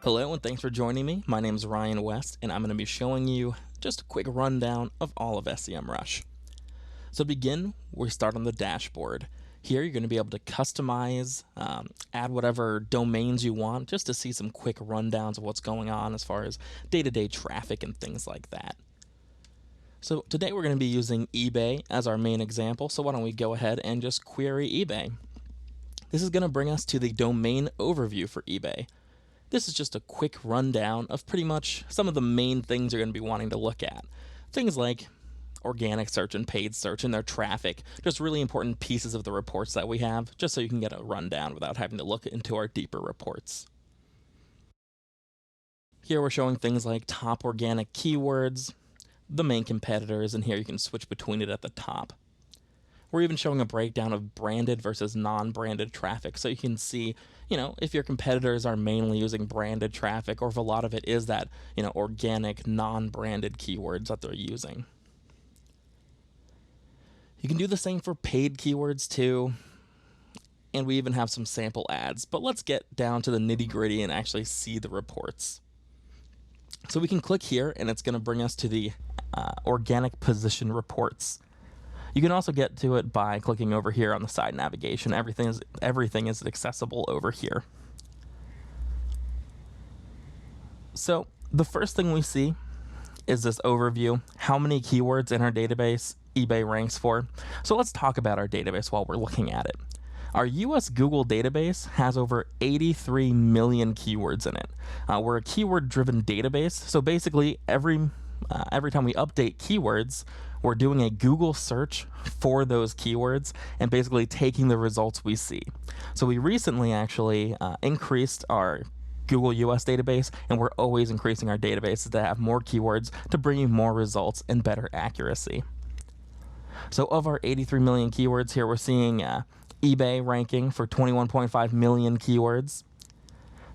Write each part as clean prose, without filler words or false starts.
Hello and thanks for joining me. My name is Ryan West and I'm going to be showing you just a quick rundown of all of SEMrush. So to begin, we start on the dashboard. Here you're going to be able to customize, add whatever domains you want just to see some quick rundowns of what's going on as far as day-to-day traffic and things like that. So today we're going to be using eBay as our main example, so why don't we go ahead and just query eBay. This is going to bring us to the domain overview for eBay. This is just a quick rundown of pretty much some of the main things you're going to be wanting to look at. Things like organic search and paid search and their traffic, just really important pieces of the reports that we have, just so you can get a rundown without having to look into our deeper reports. Here we're showing things like top organic keywords, the main competitors, and here you can switch between it at the top. We're even showing a breakdown of branded versus non-branded traffic, so you can see, if your competitors are mainly using branded traffic or if a lot of it is that, organic, non-branded keywords that they're using. You can do the same for paid keywords too, and we even have some sample ads, but let's get down to the nitty-gritty and actually see the reports. So we can click here and it's going to bring us to the organic position reports. You can also get to it by clicking over here on the side navigation. Everything is accessible over here. So the first thing we see is this overview, how many keywords in our database eBay ranks for. So let's talk about our database while we're looking at it. Our US Google database has over 83 million keywords in it. We're a keyword-driven database, so basically every time we update keywords, we're doing a Google search for those keywords and basically taking the results we see. So we recently actually increased our Google US database, and we're always increasing our databases to have more keywords to bring you more results and better accuracy. So of our 83 million keywords here, we're seeing eBay ranking for 21.5 million keywords.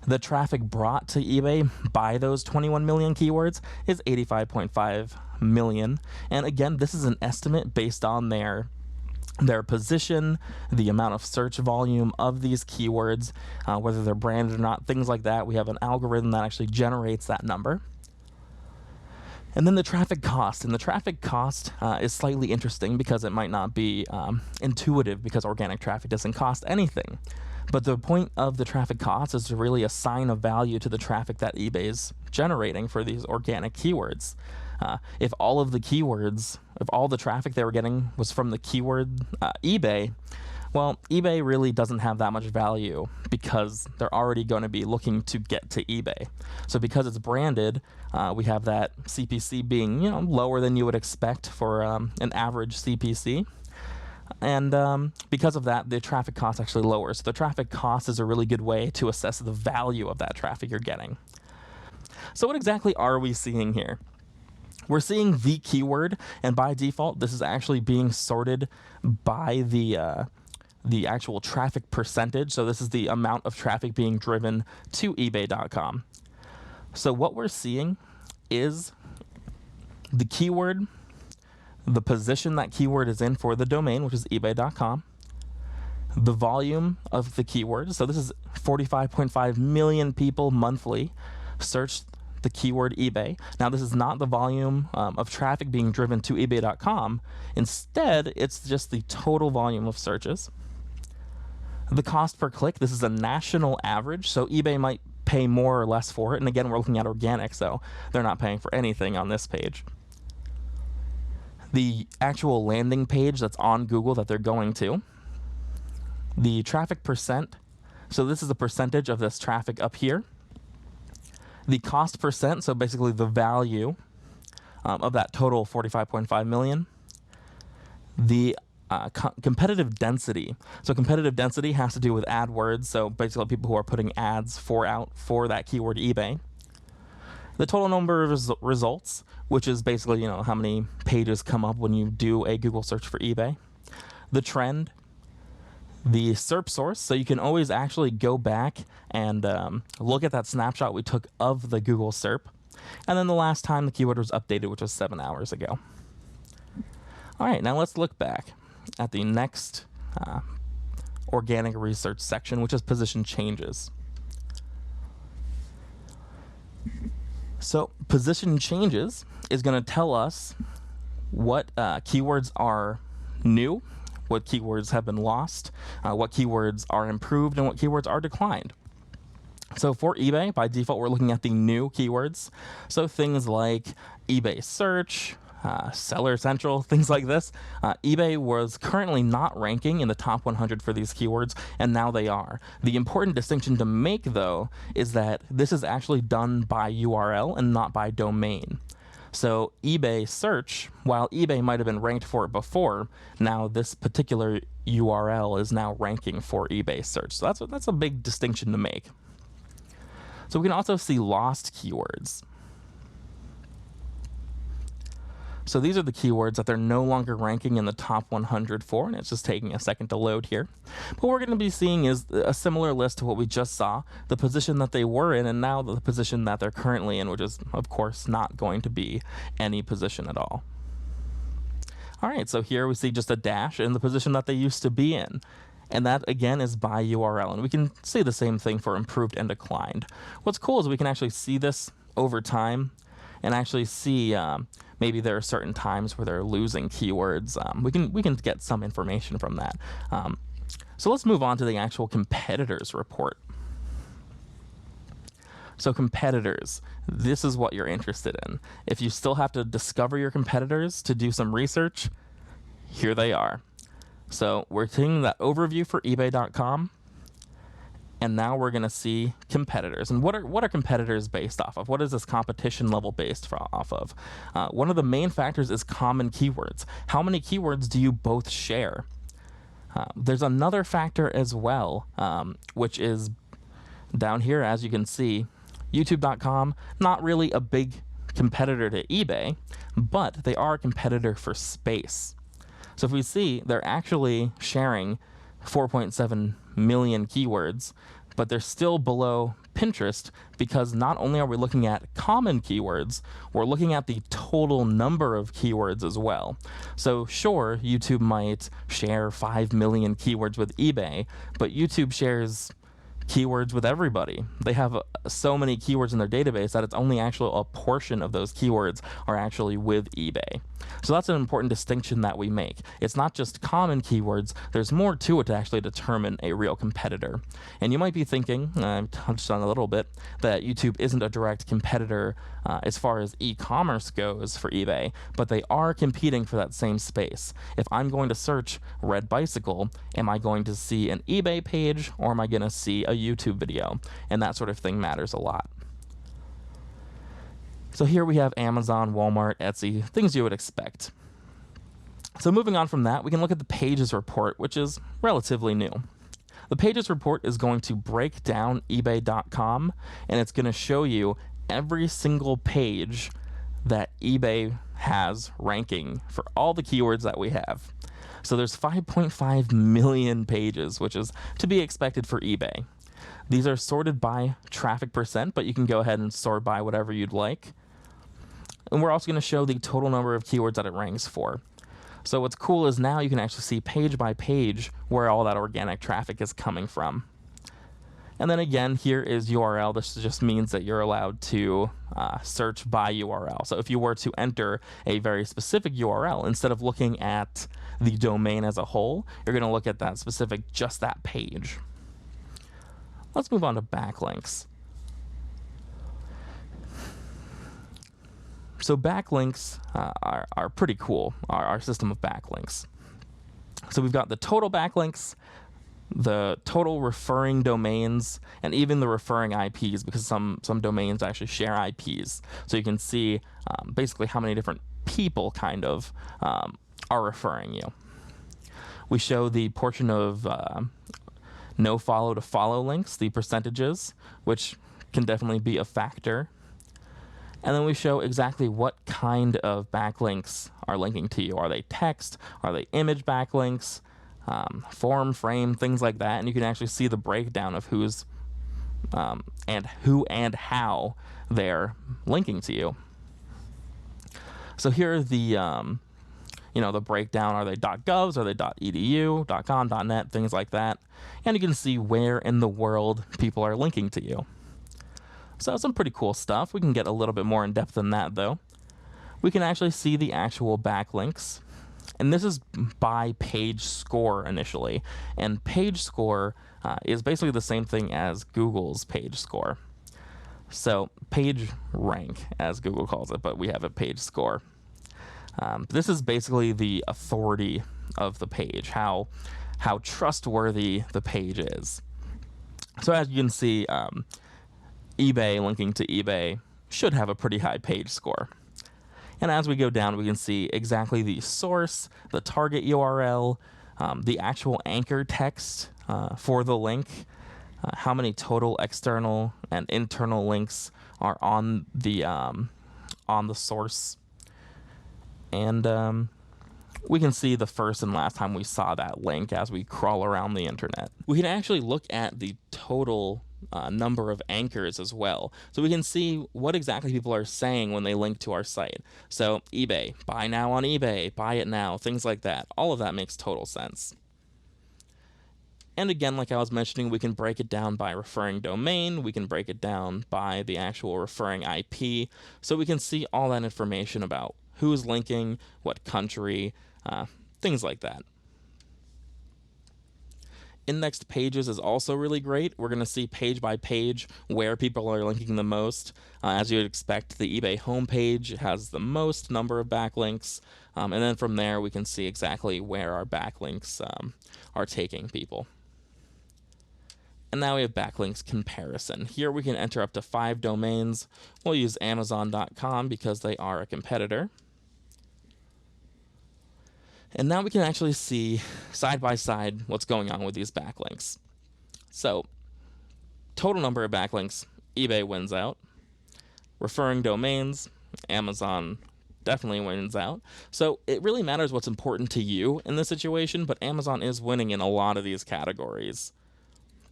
The traffic brought to eBay by those 21 million keywords is 85.5 million. And again, this is an estimate based on their position, the amount of search volume of these keywords, whether they're branded or not, things like that. We have an algorithm that actually generates that number. And then the traffic cost. And the traffic cost is slightly interesting because it might not be intuitive because organic traffic doesn't cost anything. But the point of the traffic cost is to really assign a value to the traffic that eBay's generating for these organic keywords. If all the traffic they were getting was from the keyword eBay, well, eBay really doesn't have that much value because they're already going to be looking to get to eBay. So because it's branded, we have that CPC being, lower than you would expect for an average CPC. And because of that, the traffic cost actually lowers. So the traffic cost is a really good way to assess the value of that traffic you're getting. So what exactly are we seeing here? We're seeing the keyword, and by default, this is actually being sorted by the actual traffic percentage. So this is the amount of traffic being driven to ebay.com. So what we're seeing is the keyword, the position that keyword is in for the domain, which is ebay.com, the volume of the keyword. So this is 45.5 million people monthly searched the keyword eBay. Now this is not the volume of traffic being driven to ebay.com. Instead, it's just the total volume of searches. The cost per click, this is a national average, so eBay might pay more or less for it. And again, we're looking at organic, so they're not paying for anything on this page. The actual landing page that's on Google that they're going to. The traffic percent, so this is a percentage of this traffic up here. The cost percent, so basically the value of that total 45.5 million. The competitive density. So competitive density has to do with AdWords, so basically people who are putting ads out for that keyword eBay. The total number of results, which is basically, how many pages come up when you do a Google search for eBay. The trend. The SERP source, so you can always actually go back and look at that snapshot we took of the Google SERP. And then the last time the keyword was updated, which was 7 hours ago. All right, now let's look back at the next organic research section, which is position changes. So position changes is going to tell us what keywords are new, what keywords have been lost, what keywords are improved, and what keywords are declined. So for eBay, by default, we're looking at the new keywords. So things like eBay search, Seller Central, things like this. eBay was currently not ranking in the top 100 for these keywords, and now they are. The important distinction to make, though, is that this is actually done by URL and not by domain. So eBay search, while eBay might have been ranked for it before, now this particular URL is now ranking for eBay search. So that's a big distinction to make. So we can also see lost keywords. So these are the keywords that they're no longer ranking in the top 100 for, and it's just taking a second to load here. But what we're going to be seeing is a similar list to what we just saw, the position that they were in, and now the position that they're currently in, which is, of course, not going to be any position at all. All right, so here we see just a dash in the position that they used to be in. And that, again, is by URL. And we can see the same thing for improved and declined. What's cool is we can actually see this over time and actually see maybe there are certain times where they're losing keywords. We can get some information from that. So let's move on to the actual competitors report. So competitors, this is what you're interested in. If you still have to discover your competitors to do some research, here they are. So we're taking that overview for eBay.com, and now we're going to see competitors. And what are competitors based off of? What is this competition level based off of? One of the main factors is common keywords. How many keywords do you both share? There's another factor as well, which is down here, as you can see. YouTube.com, not really a big competitor to eBay, but they are a competitor for space. So if we see, they're actually sharing 4.7 million keywords, but they're still below Pinterest because not only are we looking at common keywords, we're looking at the total number of keywords as well. So sure, YouTube might share 5 million keywords with eBay, but YouTube shares keywords with everybody. They have so many keywords in their database that it's only actually a portion of those keywords are actually with eBay. So that's an important distinction that we make. It's not just common keywords, there's more to it to actually determine a real competitor. And you might be thinking, I've touched on a little bit, that YouTube isn't a direct competitor as far as e-commerce goes for eBay, but they are competing for that same space. If I'm going to search red bicycle, am I going to see an eBay page or am I going to see a YouTube video? And that sort of thing matters a lot. So here we have Amazon, Walmart, Etsy, things you would expect. So moving on from that, we can look at the Pages report, which is relatively new. The Pages report is going to break down eBay.com, and it's going to show you every single page that eBay has ranking for all the keywords that we have. So there's 5.5 million pages, which is to be expected for eBay. These are sorted by traffic percent, but you can go ahead and sort by whatever you'd like. And we're also going to show the total number of keywords that it ranks for. So what's cool is now you can actually see page by page where all that organic traffic is coming from. And then again, here is URL. This just means that you're allowed to search by URL. So if you were to enter a very specific URL, instead of looking at the domain as a whole, you're going to look at that specific, just that page. Let's move on to backlinks. So backlinks are pretty cool, our system of backlinks. So we've got the total backlinks, the total referring domains, and even the referring IPs, because some domains actually share IPs. So you can see basically how many different people kind of are referring you. We show the portion of no follow to follow links, the percentages, which can definitely be a factor. And then we show exactly what kind of backlinks are linking to you. Are they text? Are they image backlinks? Form, frame, things like that. And you can actually see the breakdown of who's and who and how they're linking to you. So here are the the breakdown. Are they .govs? Are they .edu, .com, .net, things like that. And you can see where in the world people are linking to you. So some pretty cool stuff. We can get a little bit more in depth than that though. We can actually see the actual backlinks. And this is by page score initially. And page score is basically the same thing as Google's page score. So page rank, as Google calls it, but we have a page score. This is basically the authority of the page, how trustworthy the page is. So as you can see, eBay linking to eBay should have a pretty high page score. And as we go down, we can see exactly the source, the target URL, the actual anchor text for the link, how many total external and internal links are on the source, and we can see the first and last time we saw that link as we crawl around the internet. We can actually look at the total number of anchors as well. So we can see what exactly people are saying when they link to our site. So eBay, buy now on eBay, buy it now, things like that. All of that makes total sense. And again, like I was mentioning, we can break it down by referring domain. We can break it down by the actual referring IP. So we can see all that information about who's linking, what country, things like that. Indexed pages is also really great. We're going to see page by page where people are linking the most. As you would expect, the eBay homepage has the most number of backlinks. And then from there, we can see exactly where our backlinks are taking people. And now we have Backlinks Comparison. Here we can enter up to 5 domains. We'll use Amazon.com because they are a competitor. And now we can actually see side by side what's going on with these backlinks. So, total number of backlinks, eBay wins out. Referring domains, Amazon definitely wins out. So it really matters what's important to you in this situation, but Amazon is winning in a lot of these categories.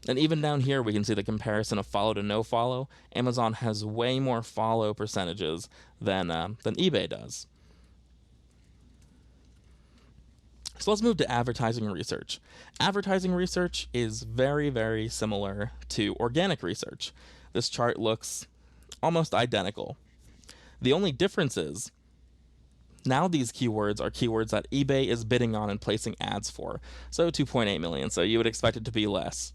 And even down here, we can see the comparison of follow to no follow. Amazon has way more follow percentages than eBay does. So let's move to advertising research. Advertising research is very, very similar to organic research. This chart looks almost identical. The only difference is now these keywords are keywords that eBay is bidding on and placing ads for. So 2.8 million, so you would expect it to be less.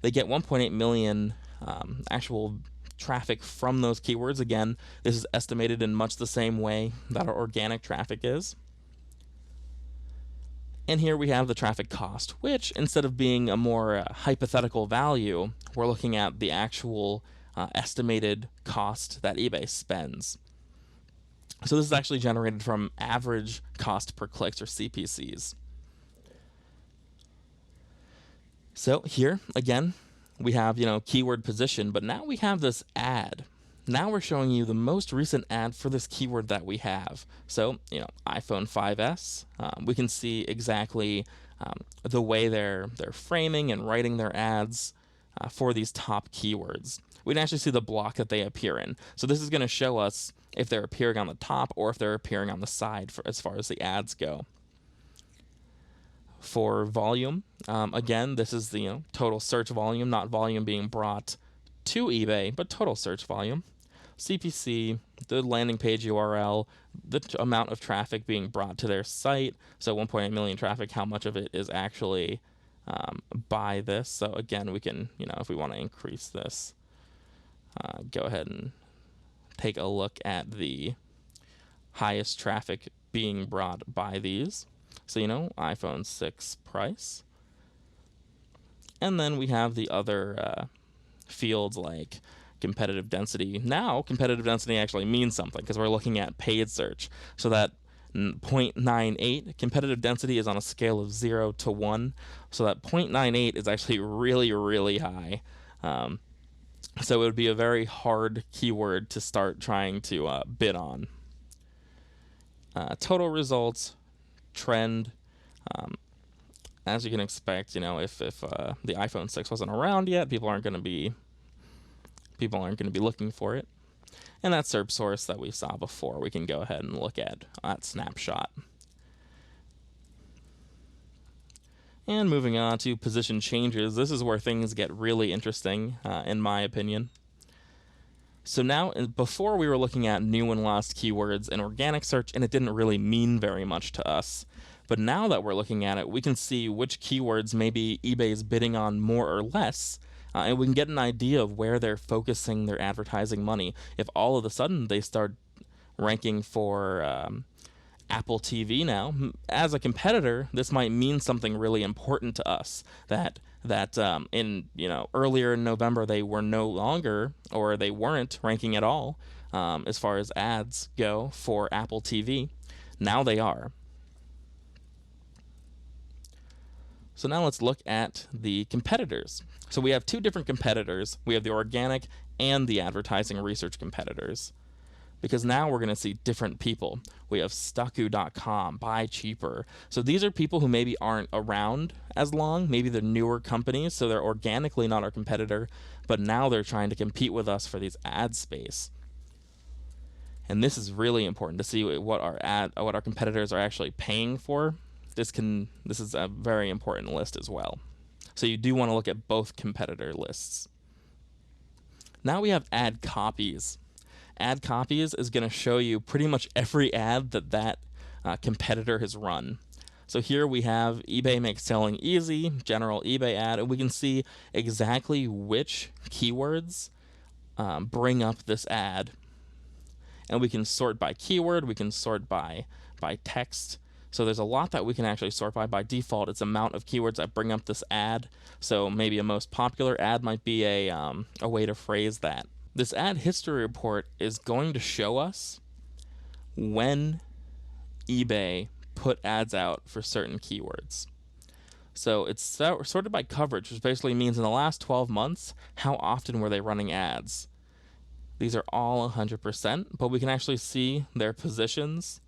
They get 1.8 million actual traffic from those keywords. Again, this is estimated in much the same way that our organic traffic is. And here we have the traffic cost, which instead of being a more hypothetical value, we're looking at the actual estimated cost that eBay spends. So this is actually generated from average cost per clicks, or CPCs. So here, again, we have, keyword position, but now we have this ad. Now we're showing you the most recent ad for this keyword that we have. So, iPhone 5S, we can see exactly the way they're framing and writing their ads for these top keywords. We can actually see the block that they appear in. So this is going to show us if they're appearing on the top or if they're appearing on the side as far as the ads go. For volume, again, this is the total search volume, not volume being brought to eBay, but total search volume. CPC, the landing page URL, the amount of traffic being brought to their site. So 1.8 million traffic, how much of it is actually by this? So again, we can, if we want to increase this, go ahead and take a look at the highest traffic being brought by these. So, iPhone 6 price. And then we have the other fields like competitive density. Now, competitive density actually means something because we're looking at paid search. So that 0.98, competitive density is on a scale of 0 to 1. So that 0.98 is actually really, really high. So it would be a very hard keyword to start trying to bid on. Total results, trend. As you can expect, if the iPhone 6 wasn't around yet, people aren't going to be looking for it. And that SERPWorx that we saw before, we can go ahead and look at that snapshot. And moving on to position changes, this is where things get really interesting, in my opinion. So now, before we were looking at new and lost keywords in organic search, and it didn't really mean very much to us. But now that we're looking at it, we can see which keywords maybe eBay is bidding on more or less, and we can get an idea of where they're focusing their advertising money. If all of a sudden they start ranking for Apple TV now, as a competitor, this might mean something really important to us. That in earlier in November they were no longer, or they weren't ranking at all as far as ads go for Apple TV. Now they are. So now let's look at the competitors. So we have two different competitors. We have the organic and the advertising research competitors. Because now we're going to see different people. We have Stucku.com, Buy Cheaper. So these are people who maybe aren't around as long. Maybe they're newer companies, so they're organically not our competitor, but now they're trying to compete with us for these ad space. And this is really important to see what our competitors are actually paying for. This is a very important list as well. So you do want to look at both competitor lists. Now we have ad copies. Ad copies is going to show you pretty much every ad that competitor has run. So here we have eBay makes selling easy, general eBay ad, and we can see exactly which keywords bring up this ad. And we can sort by keyword, we can sort by text. So there's a lot that we can actually sort by. By default, it's amount of keywords that bring up this ad. So maybe a most popular ad might be a way to phrase that. This ad history report is going to show us when eBay put ads out for certain keywords. So it's sorted by coverage, which basically means in the last 12 months, how often were they running ads? These are all 100%, but we can actually see their positions,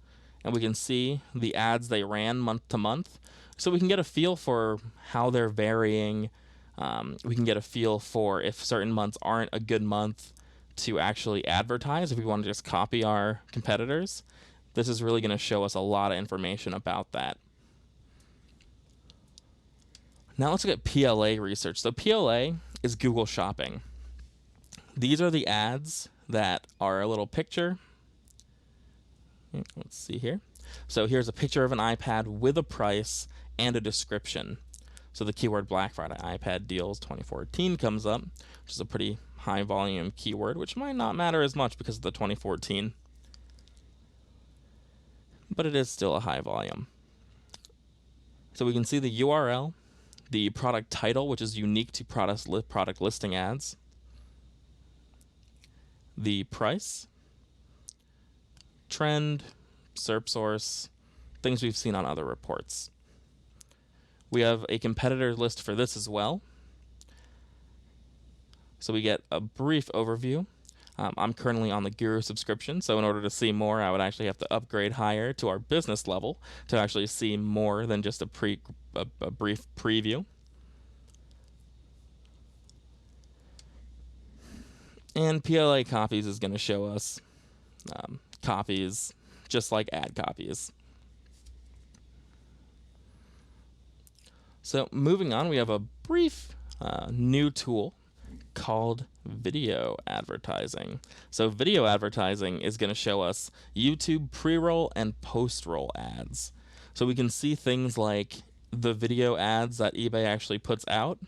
and we can see the ads they ran month to month. So we can get a feel for how they're varying. We can get a feel for if certain months aren't a good month to actually advertise, if we want to just copy our competitors. This is really going to show us a lot of information about that. Now let's look at PLA research. So PLA is Google Shopping. These are the ads that are a little picture. Let's see here. So here's a picture of an iPad with a price and a description. So the keyword Black Friday iPad deals 2014 comes up, which is a pretty high volume keyword, which might not matter as much because of the 2014. But it is still a high volume. So we can see the URL, the product title, which is unique to product listing ads, the price, trend, SERPWorx, things we've seen on other reports. We have a competitor list for this as well. So we get a brief overview. I'm currently on the Guru subscription, so in order to see more, I would actually have to upgrade higher to our business level to actually see more than just a brief preview. And PLA copies is going to show us copies just like ad copies. So moving on, we have a brief new tool called video advertising. So video advertising is going to show us YouTube pre-roll and post-roll ads. So we can see things like the video ads that eBay actually puts out,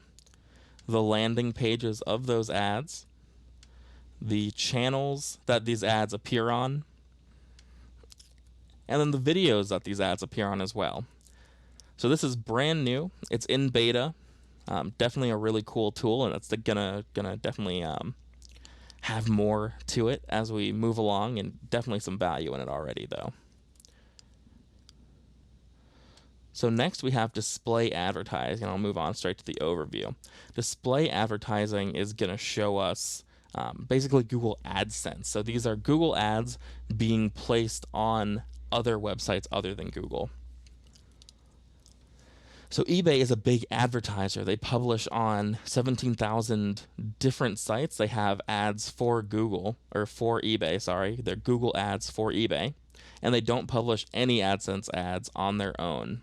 the landing pages of those ads, the channels that these ads appear on, and then the videos that these ads appear on as well. So this is brand new. It's in beta. Definitely a really cool tool, and it's gonna definitely have more to it as we move along, and definitely some value in it already though. So next we have display advertising, and I'll move on straight to the overview. Display advertising is gonna show us basically Google AdSense. So these are Google ads being placed on other websites other than Google. So eBay is a big advertiser. They publish on 17,000 different sites. They have ads for Google, or for eBay, sorry. They're Google ads for eBay. And they don't publish any AdSense ads on their own.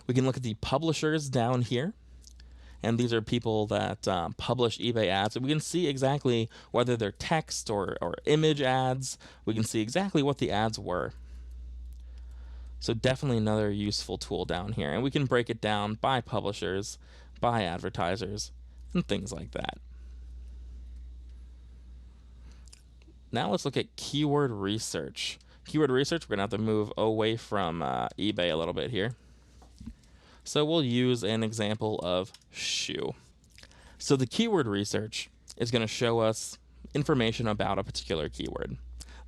We can look at the publishers down here. and these are people that publish eBay ads. And we can see exactly whether they're text or image ads. We can see exactly what the ads were. So definitely another useful tool down here. And we can break it down by publishers, by advertisers, and things like that. Now let's look at keyword research. Keyword research, we're going to have to move away from eBay a little bit here. So we'll use an example of shoe. So the keyword research is going to show us information about a particular keyword.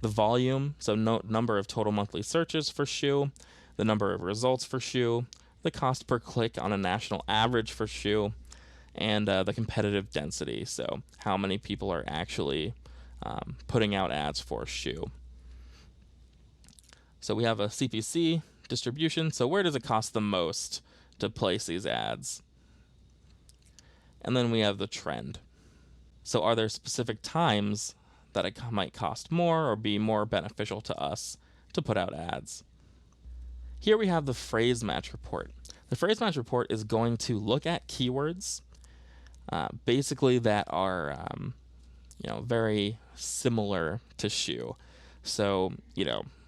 The volume, so number of total monthly searches for shoe, the number of results for shoe, the cost per click on a national average for shoe, and the competitive density, so how many people are actually putting out ads for shoe. So we have a CPC distribution, so where does it cost the most to place these ads? And then we have the trend. So are there specific times that it might cost more or be more beneficial to us to put out ads? Here we have the phrase match report. The phrase match report is going to look at keywords basically that are very similar to shoe. So,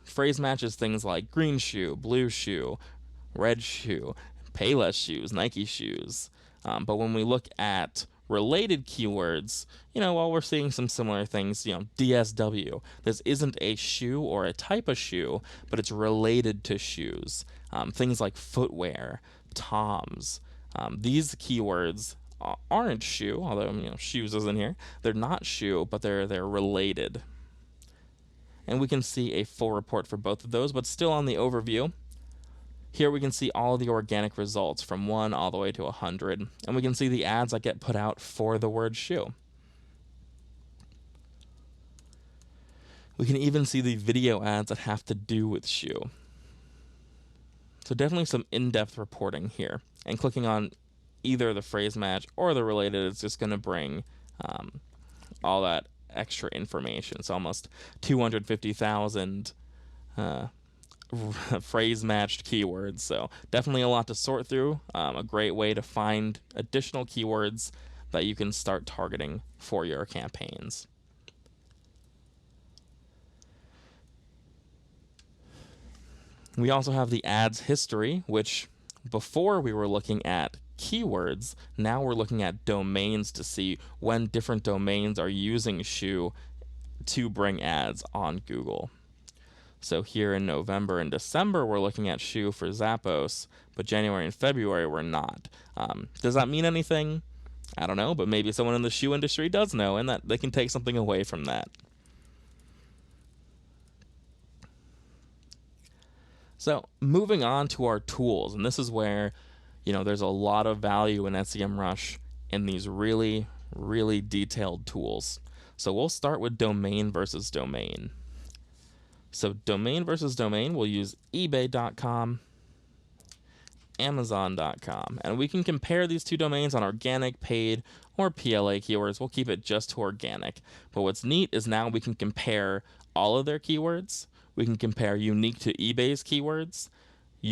phrase matches things like green shoe, blue shoe, red shoe, Payless shoes, Nike shoes. But when we look at related keywords, while we're seeing some similar things, DSW, this isn't a shoe or a type of shoe, but it's related to shoes. Things like footwear, Toms. These keywords aren't shoe, although shoes isn't here. They're not shoe, but they're related. And we can see a full report for both of those, but still on the overview. Here we can see all the organic results from 1 all the way to 100, and we can see the ads that get put out for the word shoe. We can even see the video ads that have to do with shoe. So definitely some in-depth reporting here, and clicking on either the phrase match or the related is just going to bring all that extra information. It's almost 250,000 phrase matched keywords, so definitely a lot to sort through. A great way to find additional keywords that you can start targeting for your campaigns. We also have the ads history, which before we were looking at keywords, now we're looking at domains to see when different domains are using shoe to bring ads on Google. So here in November and December, we're looking at shoe for Zappos, but January and February, we're not. Does that mean anything? I don't know, but maybe someone in the shoe industry does know, and that they can take something away from that. So moving on to our tools, and this is where, there's a lot of value in SEMrush in these really, really detailed tools. So we'll start with domain versus domain. So domain versus domain, we'll use ebay.com, amazon.com, and we can compare these two domains on organic, paid, or PLA keywords. We'll keep it just to organic. But what's neat is now we can compare all of their keywords. We can compare unique to eBay's keywords,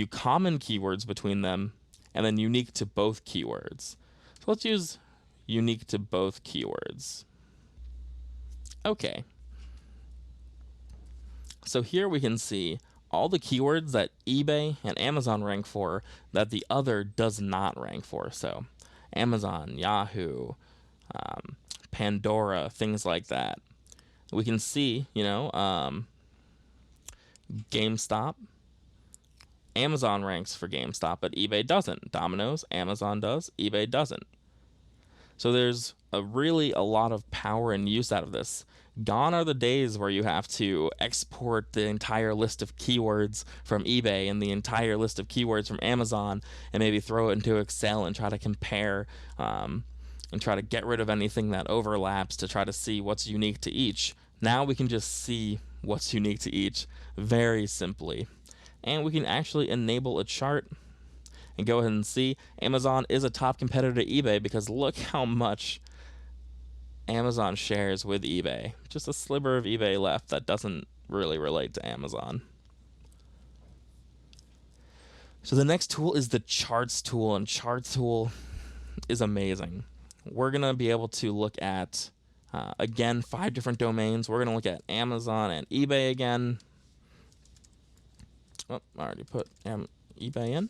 common keywords between them, and then unique to both keywords. So let's use unique to both keywords. Okay. So here we can see all the keywords that eBay and Amazon rank for that the other does not rank for. So Amazon, Yahoo, Pandora, things like that. We can see, GameStop. Amazon ranks for GameStop, but eBay doesn't. Domino's, Amazon does, eBay doesn't. So there's a lot of power and use out of this. Gone are the days where you have to export the entire list of keywords from eBay and the entire list of keywords from Amazon and maybe throw it into Excel and try to compare and try to get rid of anything that overlaps to try to see what's unique to each. Now we can just see what's unique to each very simply. And we can actually enable a chart and go ahead and see Amazon is a top competitor to eBay because look how much Amazon shares with eBay. Just a sliver of eBay left that doesn't really relate to Amazon. So the next tool is the charts tool, and charts tool is amazing. We're going to be able to look at, again, 5 different domains. We're going to look at Amazon and eBay again. Oh, I already put eBay in.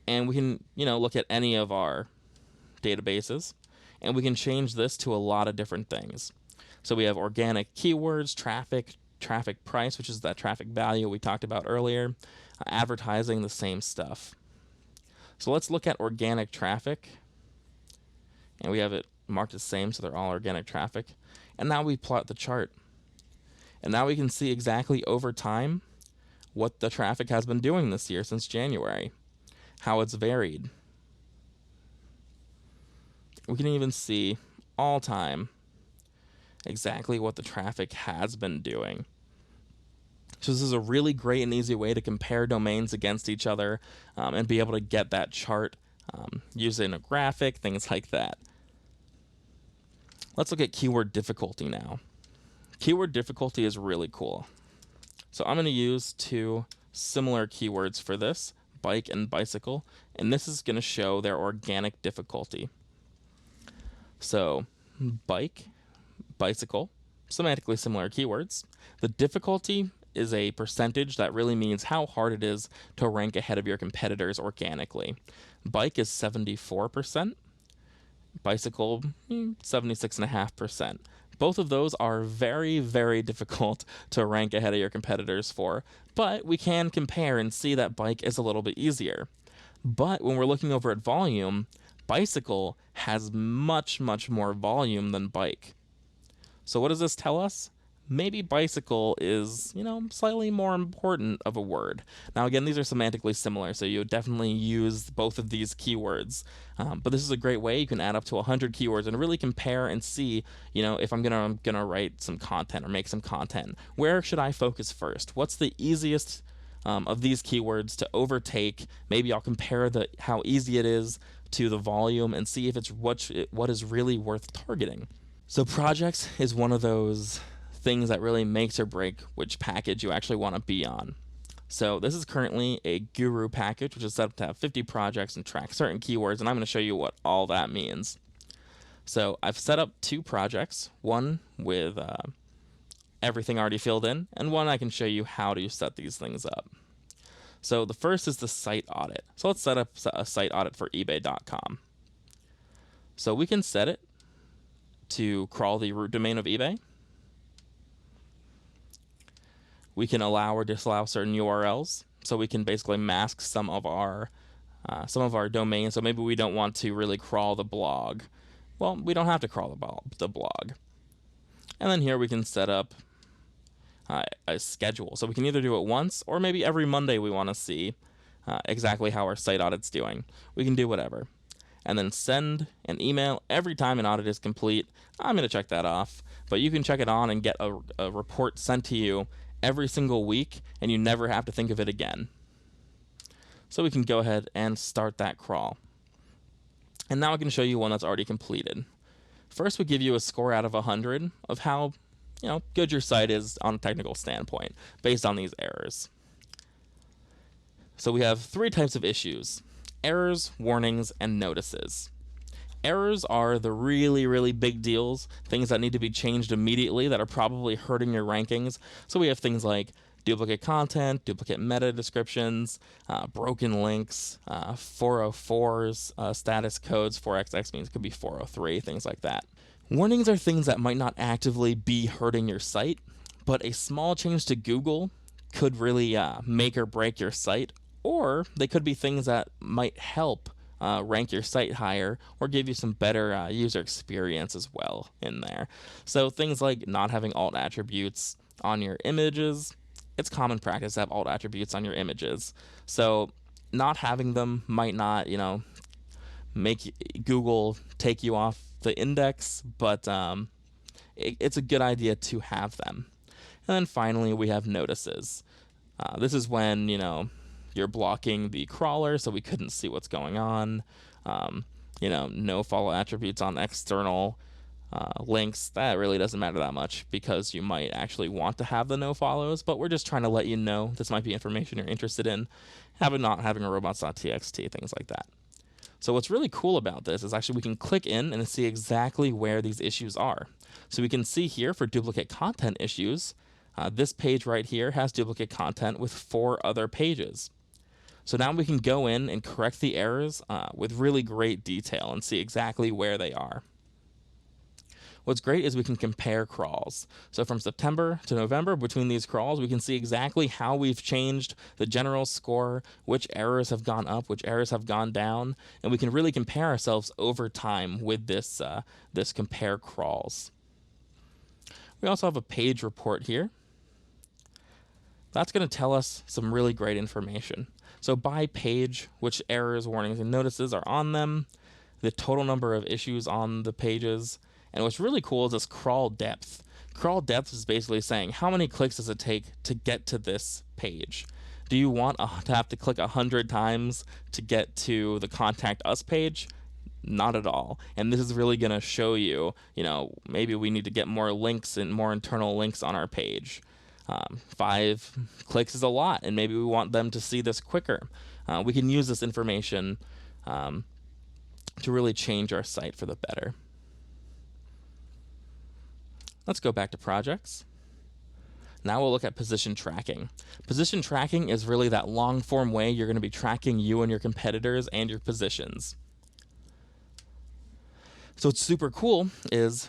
And we can, look at any of our databases. And we can change this to a lot of different things. So we have organic keywords, traffic price, which is that traffic value we talked about earlier, advertising, the same stuff. So let's look at organic traffic. And we have it marked the same, so they're all organic traffic. And now we plot the chart. And now we can see exactly over time what the traffic has been doing this year since January, how it's varied. We can even see all time exactly what the traffic has been doing. So this is a really great and easy way to compare domains against each other and be able to get that chart using a graphic, things like that. Let's look at keyword difficulty now. Keyword difficulty is really cool. So I'm going to use 2 similar keywords for this, bike and bicycle, and this is going to show their organic difficulty. So bike, bicycle, semantically similar keywords. The difficulty is a percentage that really means how hard it is to rank ahead of your competitors organically. Bike is 74%, bicycle 76.5%. Both of those are very, very difficult to rank ahead of your competitors for, but we can compare and see that bike is a little bit easier. But when we're looking over at volume, bicycle has much, much more volume than bike. So what does this tell us? Maybe bicycle is, slightly more important of a word. Now, again, these are semantically similar, so you would definitely use both of these keywords. But this is a great way. You can add up to 100 keywords and really compare and see, if I'm gonna write some content or make some content, where should I focus first? What's the easiest of these keywords to overtake? Maybe I'll compare how easy it is to the volume and see if it's what is really worth targeting. So projects is one of those things that really makes or break which package you actually want to be on. So this is currently a guru package, which is set up to have 50 projects and track certain keywords, and I'm going to show you what all that means. So I've set up 2 projects, one with everything already filled in, and one I can show you how to set these things up. So the first is the site audit. So let's set up a site audit for ebay.com. So we can set it to crawl the root domain of eBay. We can allow or disallow certain URLs, so we can basically mask some of our domains. So maybe we don't want to really crawl the blog. Well, we don't have to crawl the blog. And then here we can set up a schedule. So we can either do it once, or maybe every Monday we want to see exactly how our site audit's doing. We can do whatever. And then send an email every time an audit is complete. I'm going to check that off, but you can check it on and get a report sent to you every single week, and you never have to think of it again. So we can go ahead and start that crawl. And now I can show you one that's already completed. First, we give you a score out of 100 of how good your site is on a technical standpoint based on these errors. So we have 3 types of issues: errors, warnings, and notices. Errors are the really, really big deals, things that need to be changed immediately that are probably hurting your rankings. So we have things like duplicate content, duplicate meta descriptions, broken links, 404s, status codes, 4xx means it could be 403, things like that. Warnings are things that might not actively be hurting your site, but a small change to Google could really make or break your site, or they could be things that might help rank your site higher or give you some better user experience as well in there. So things like not having alt attributes on your images. It's common practice to have alt attributes on your images. So not having them might not, make Google take you off the index, but it's a good idea to have them. And then finally, we have notices. This is when, you're blocking the crawler so we couldn't see what's going on. No follow attributes on external links. That really doesn't matter that much because you might actually want to have the no follows, but we're just trying to let you know this might be information you're interested in. Not having a robots.txt, things like that. So what's really cool about this is actually we can click in and see exactly where these issues are. So we can see here for duplicate content issues, this page right here has duplicate content with 4 other pages. So now we can go in and correct the errors with really great detail and see exactly where they are. What's great is we can compare crawls. So from September to November, between these crawls, we can see exactly how we've changed the general score, which errors have gone up, which errors have gone down, and we can really compare ourselves over time with this, this compare crawls. We also have a page report here. That's going to tell us some really great information. So by page, which errors, warnings, and notices are on them, the total number of issues on the pages, and what's really cool is this crawl depth. Crawl depth is basically saying how many clicks does it take to get to this page. Do you want to have to click 100 times to get to the Contact Us page? Not at all. And this is really going to show you, maybe we need to get more links and more internal links on our page. 5 clicks is a lot, and maybe we want them to see this quicker. We can use this information to really change our site for the better. Let's go back to projects. Now we'll look at position tracking. Position tracking is really that long form way you're going to be tracking you and your competitors and your positions. So what's super cool is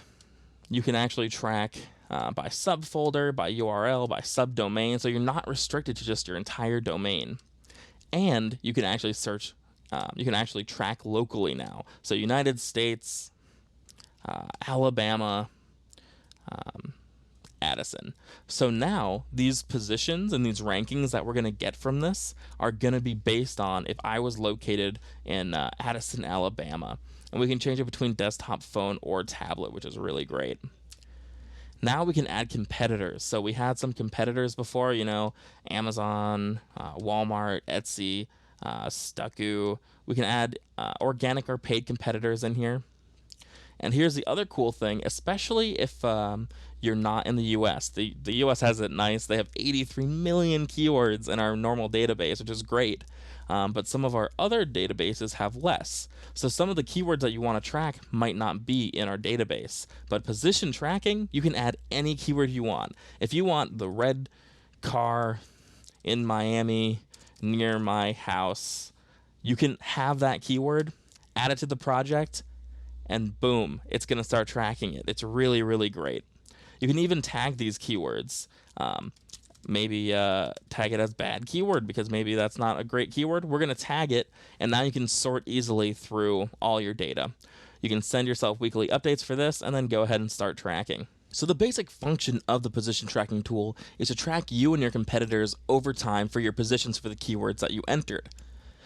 you can actually track by subfolder, by URL, by subdomain, so you're not restricted to just your entire domain. And you can actually search, you can actually track locally now. So United States, Alabama, Addison. So now these positions and these rankings that we're going to get from this are going to be based on if I was located in Addison, Alabama. And we can change it between desktop, phone, or tablet, which is really great. Now we can add competitors. So we had some competitors before, Amazon, Walmart, Etsy, Stucku. We can add organic or paid competitors in here. And here's the other cool thing, especially if you're not in the US. The US has it nice. They have 83 million keywords in our normal database, which is great. But some of our other databases have less. So some of the keywords that you want to track might not be in our database. But position tracking, you can add any keyword you want. If you want the red car in Miami near my house, you can have that keyword, add it to the project, and boom, it's going to start tracking it. It's really, really great. You can even tag these keywords. Maybe tag it as bad keyword because maybe that's not a great keyword. We're going to tag it, and now you can sort easily through all your data. You can send yourself weekly updates for this and then go ahead and start tracking. So the basic function of the position tracking tool is to track you and your competitors over time for your positions for the keywords that you entered.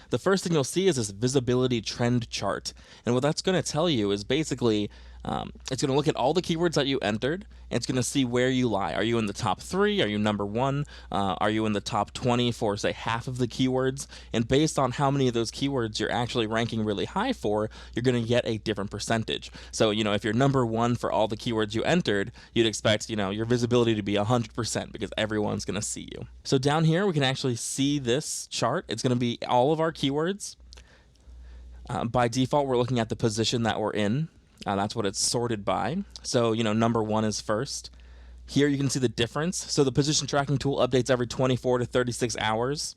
The first thing you'll see is this visibility trend chart. And what that's going to tell you is basically it's going to look at all the keywords that you entered, and it's going to see where you lie. Are you in the top 3? Are you number 1? Are you in the top 20 for, say, half of the keywords? And based on how many of those keywords you're actually ranking really high for, you're going to get a different percentage. So, if you're number 1 for all the keywords you entered, you'd expect, your visibility to be 100% because everyone's going to see you. So down here, we can actually see this chart. It's going to be all of our keywords. By default, we're looking at the position that we're in. That's what it's sorted by. So, number 1 is first. Here you can see the difference. So the position tracking tool updates every 24 to 36 hours.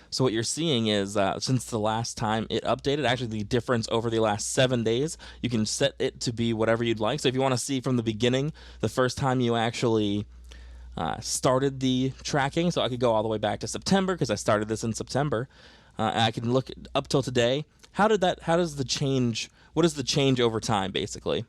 So what you're seeing is since the last time it updated, actually the difference over the last 7 days, you can set it to be whatever you'd like. So if you want to see from the beginning, the first time you actually started the tracking, so I could go all the way back to September because I started this in September. And I can look up till today. What is the change over time, basically?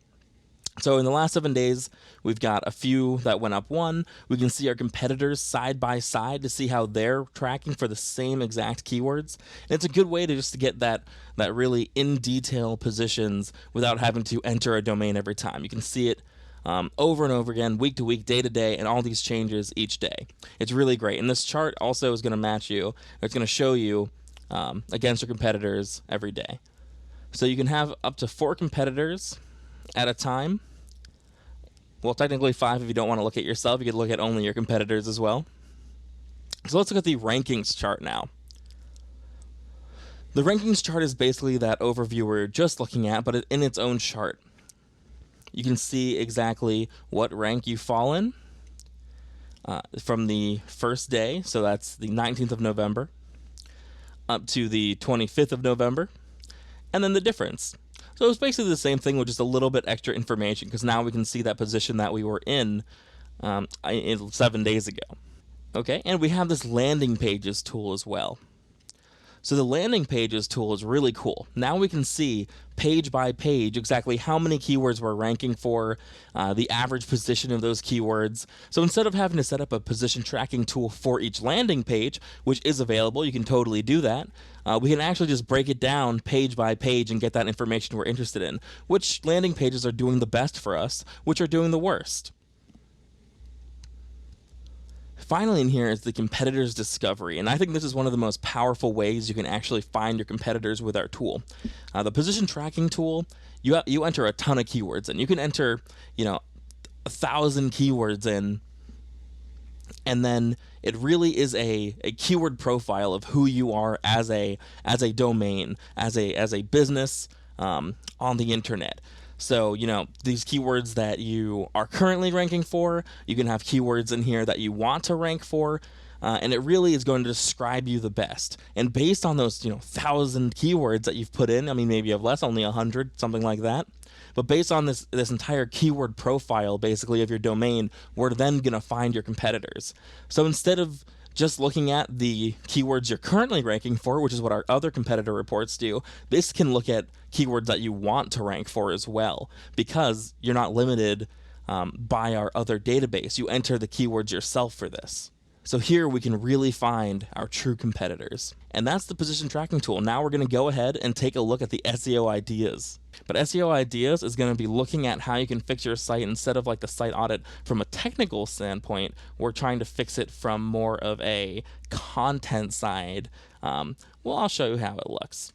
So in the last 7 days, we've got a few that went up 1. We can see our competitors side by side to see how they're tracking for the same exact keywords. And it's a good way to get that really in detail positions without having to enter a domain every time. You can see it over and over again, week to week, day to day, and all these changes each day. It's really great. And this chart also is going to match you. It's going to show you against your competitors every day. So you can have up to 4 competitors at a time. Well, technically 5 if you don't want to look at yourself. You could look at only your competitors as well. So let's look at the rankings chart now. The rankings chart is basically that overview we're just looking at, but in its own chart. You can see exactly what rank you fall in from the first day, so that's the 19th of November, up to the 25th of November, and then the difference. So it's basically the same thing with just a little bit extra information, because now we can see that position that we were in 7 days ago. Okay, and we have this landing pages tool as well. So the landing pages tool is really cool. Now we can see page by page exactly how many keywords we're ranking for, the average position of those keywords. So instead of having to set up a position tracking tool for each landing page, which is available, you can totally do that, we can actually just break it down page by page and get that information we're interested in. Which landing pages are doing the best for us, which are doing the worst. Finally in here is the competitors discovery, and I think this is one of the most powerful ways you can actually find your competitors with our tool. The position tracking tool, you enter a ton of keywords, and you can enter 1,000 keywords in, and then it really is a keyword profile of who you are as a domain, as a business on the internet. So, these keywords that you are currently ranking for, you can have keywords in here that you want to rank for, and it really is going to describe you the best. And based on those, 1,000 keywords that you've put in, I mean, maybe you have less, only 100, something like that. But based on this entire keyword profile, basically, of your domain, we're then going to find your competitors. So instead of just looking at the keywords you're currently ranking for, which is what our other competitor reports do, this can look at keywords that you want to rank for as well, because you're not limited by our other database. You enter the keywords yourself for this. So here we can really find our true competitors. And that's the position tracking tool. Now we're going to go ahead and take a look at the SEO ideas. But SEO ideas is going to be looking at how you can fix your site instead of like the site audit from a technical standpoint. We're trying to fix it from more of a content side. Well, I'll show you how it looks.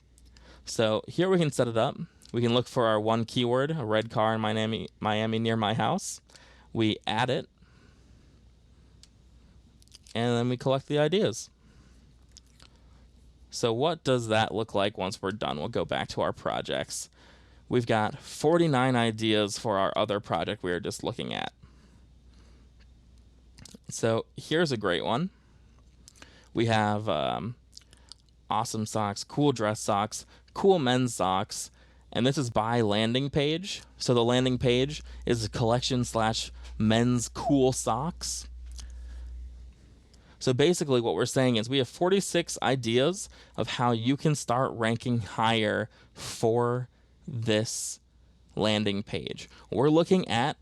So here we can set it up. We can look for our one keyword, a red car in Miami near my house. We add it. And then we collect the ideas. So what does that look like once we're done? We'll go back to our projects. We've got 49 ideas for our other project we were just looking at. So here's a great one. We have awesome socks, cool dress socks, cool men's socks, and this is by landing page. So the landing page is a collection / men's cool socks. So basically what we're saying is we have 46 ideas of how you can start ranking higher for this landing page. We're looking at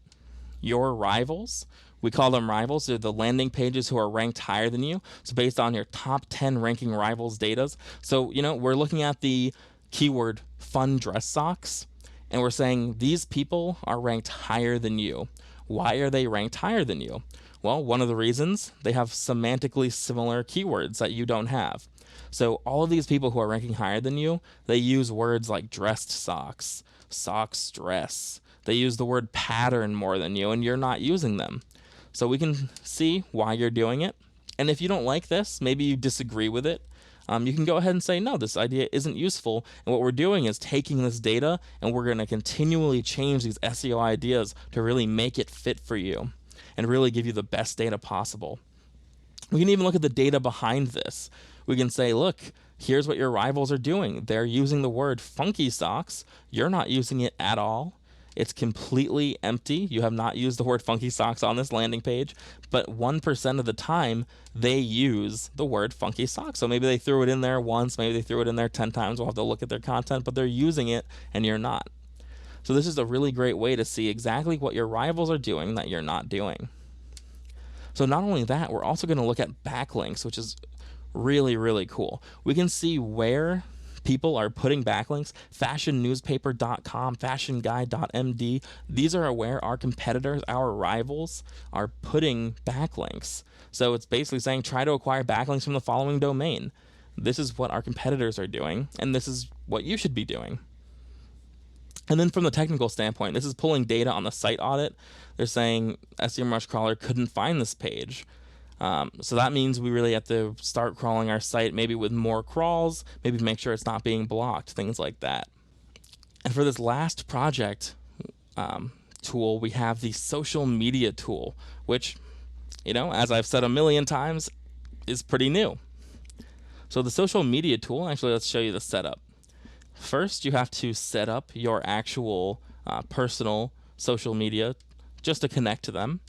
your rivals. We call them rivals. They're the landing pages who are ranked higher than you. So based on your top 10 ranking rivals data. So, we're looking at the keyword fun dress socks, and we're saying these people are ranked higher than you. Why are they ranked higher than you? Well, one of the reasons, they have semantically similar keywords that you don't have. So all of these people who are ranking higher than you, they use words like dressed socks, socks dress. They use the word pattern more than you, and you're not using them. So we can see why you're doing it. And if you don't like this, maybe you disagree with it, you can go ahead and say, no, this idea isn't useful. And what we're doing is taking this data, and we're going to continually change these SEO ideas to really make it fit for you and really give you the best data possible. We can even look at the data behind this. We can say, look, here's what your rivals are doing. They're using the word funky socks. You're not using it at all. It's completely empty. You have not used the word funky socks on this landing page, but 1% of the time they use the word funky socks. So maybe they threw it in there once, maybe they threw it in there 10 times. We'll have to look at their content, but they're using it and you're not. So this is a really great way to see exactly what your rivals are doing that you're not doing. So not only that, we're also going to look at backlinks, which is really, really cool. We can see where people are putting backlinks. Fashionnewspaper.com, fashionguide.md. These are where our competitors, our rivals, are putting backlinks. So it's basically saying try to acquire backlinks from the following domain. This is what our competitors are doing, and this is what you should be doing. And then from the technical standpoint, this is pulling data on the site audit. They're saying SEMrush crawler couldn't find this page. So that means we really have to start crawling our site, maybe with more crawls, maybe make sure it's not being blocked, things like that. And for this last project tool, we have the social media tool, which, as I've said a million times, is pretty new. So the social media tool, actually, let's show you the setup. First, you have to set up your actual personal social media just to connect to them.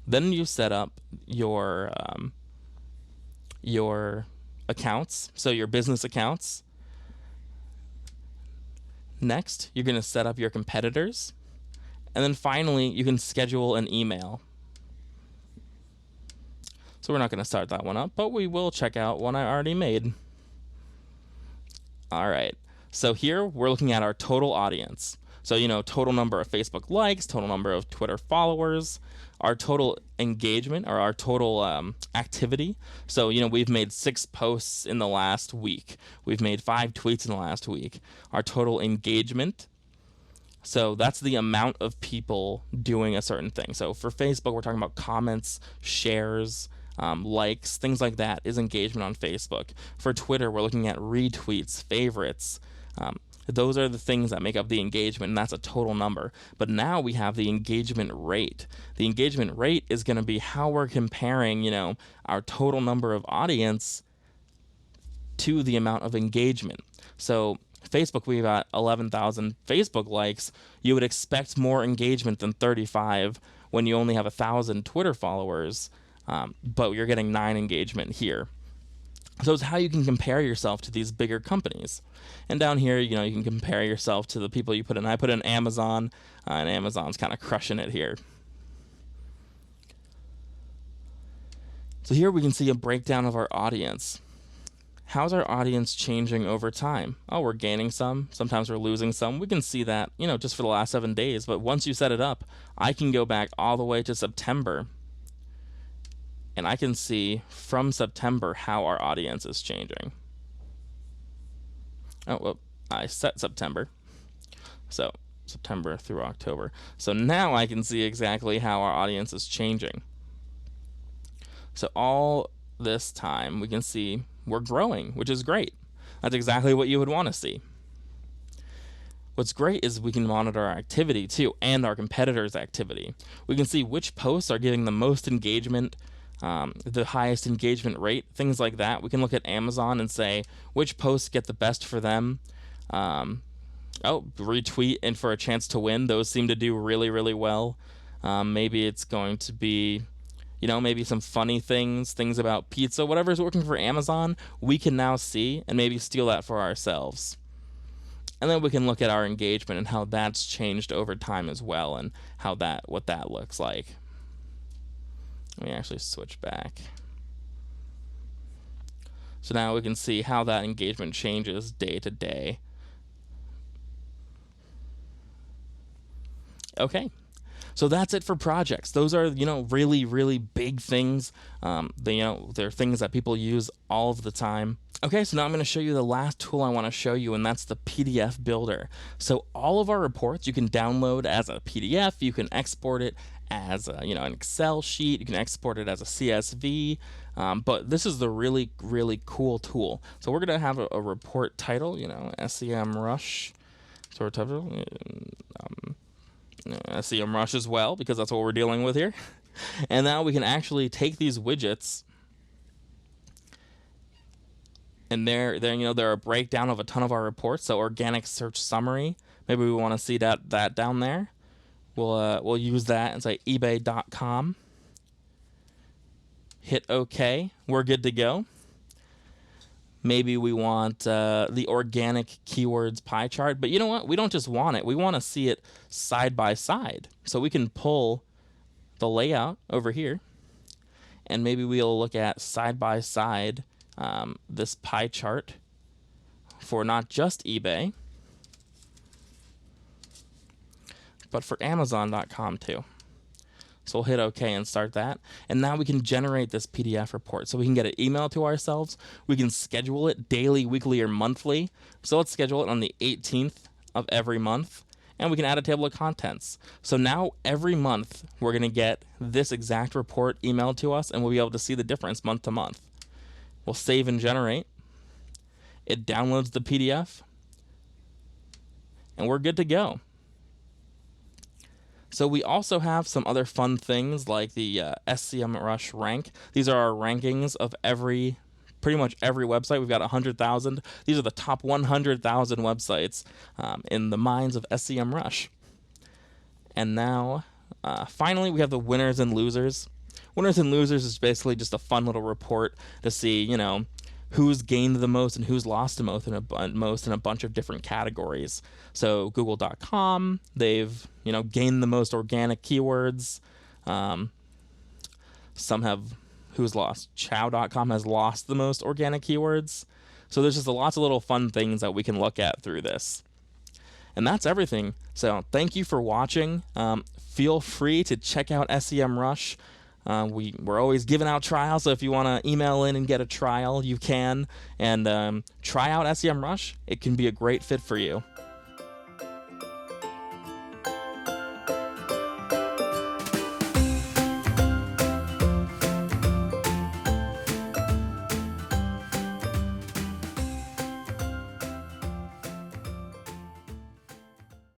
Then you set up your accounts, so your business accounts. Next, you're going to set up your competitors. And then finally, you can schedule an email. So we're not going to start that one up, but we will check out one I already made. All right. So here we're looking at our total audience. So, total number of Facebook likes, total number of Twitter followers, our total engagement, or our total activity. So, we've made 6 posts in the last week. We've made 5 tweets in the last week. Our total engagement. So that's the amount of people doing a certain thing. So for Facebook, we're talking about comments, shares, likes, things like that is engagement on Facebook. For Twitter, we're looking at retweets, favorites. Those are the things that make up the engagement, and that's a total number. But now we have the engagement rate. The engagement rate is going to be how we're comparing, our total number of audience to the amount of engagement. So Facebook, we've got 11,000 Facebook likes. You would expect more engagement than 35 when you only have 1,000 Twitter followers, but you're getting 9 engagement here. So it's how you can compare yourself to these bigger companies. And down here, you can compare yourself to the people you put in. I put in Amazon, and Amazon's kind of crushing it here. So here we can see a breakdown of our audience. How's our audience changing over time? Oh, we're gaining some. Sometimes we're losing some. We can see that, just for the last 7 days. But once you set it up, I can go back all the way to September. And I can see from September how our audience is changing. Oh, well, I set September. So September through October. So now I can see exactly how our audience is changing. So all this time we can see we're growing, which is great. That's exactly what you would want to see. What's great is we can monitor our activity too, and our competitors' activity. We can see which posts are getting the most engagement, the highest engagement rate, things like that. We can look at Amazon and say which posts get the best for them. Retweet and for a chance to win. Those seem to do really, really well. Maybe it's going to be, maybe some funny things about pizza, whatever's working for Amazon, we can now see and maybe steal that for ourselves. And then we can look at our engagement and how that's changed over time as well, and what that looks like. Let me actually switch back. So now we can see how that engagement changes day to day. Okay. So that's it for projects. Those are, really, really big things. They're things that people use all of the time. Okay, so now I'm going to show you the last tool I want to show you, and that's the PDF Builder. So all of our reports you can download as a PDF. You can export it as an Excel sheet. You can export it as a CSV. But this is the really, really cool tool. So we're going to have a report title, SEMrush sort of title. SEMrush as well, because that's what we're dealing with here. And now we can actually take these widgets, and they're a breakdown of a ton of our reports. So organic search summary, maybe we want to see that down there. We'll use that and say ebay.com. Hit OK. We're good to go. Maybe we want the organic keywords pie chart. But you know what? We don't just want it. We want to see it side by side. So we can pull the layout over here, and maybe we'll look at side by side this pie chart for not just eBay, but for Amazon.com too. So we'll hit OK and start that. And now we can generate this PDF report. So we can get an email to ourselves. We can schedule it daily, weekly, or monthly. So let's schedule it on the 18th of every month. and we can add a table of contents. So now every month we're going to get this exact report emailed to us, and we'll be able to see the difference month to month. We'll save and generate. It downloads the PDF, and we're good to go. So we also have some other fun things like the SEMrush rank. These are our rankings of pretty much every website. We've got 100,000. These are the top 100,000 websites in the minds of SEMrush. And now, finally, we have the winners and losers. Winners and losers is basically just a fun little report to see, who's gained the most and who's lost the most in a bunch of different categories. So Google.com, they've gained the most organic keywords. Some have who's lost. Chow.com has lost the most organic keywords. So there's just lots of little fun things that we can look at through this. And that's everything. So thank you for watching. Feel free to check out SEMrush. We're always giving out trials, so if you want to email in and get a trial, you can. And try out SEMrush. It can be a great fit for you.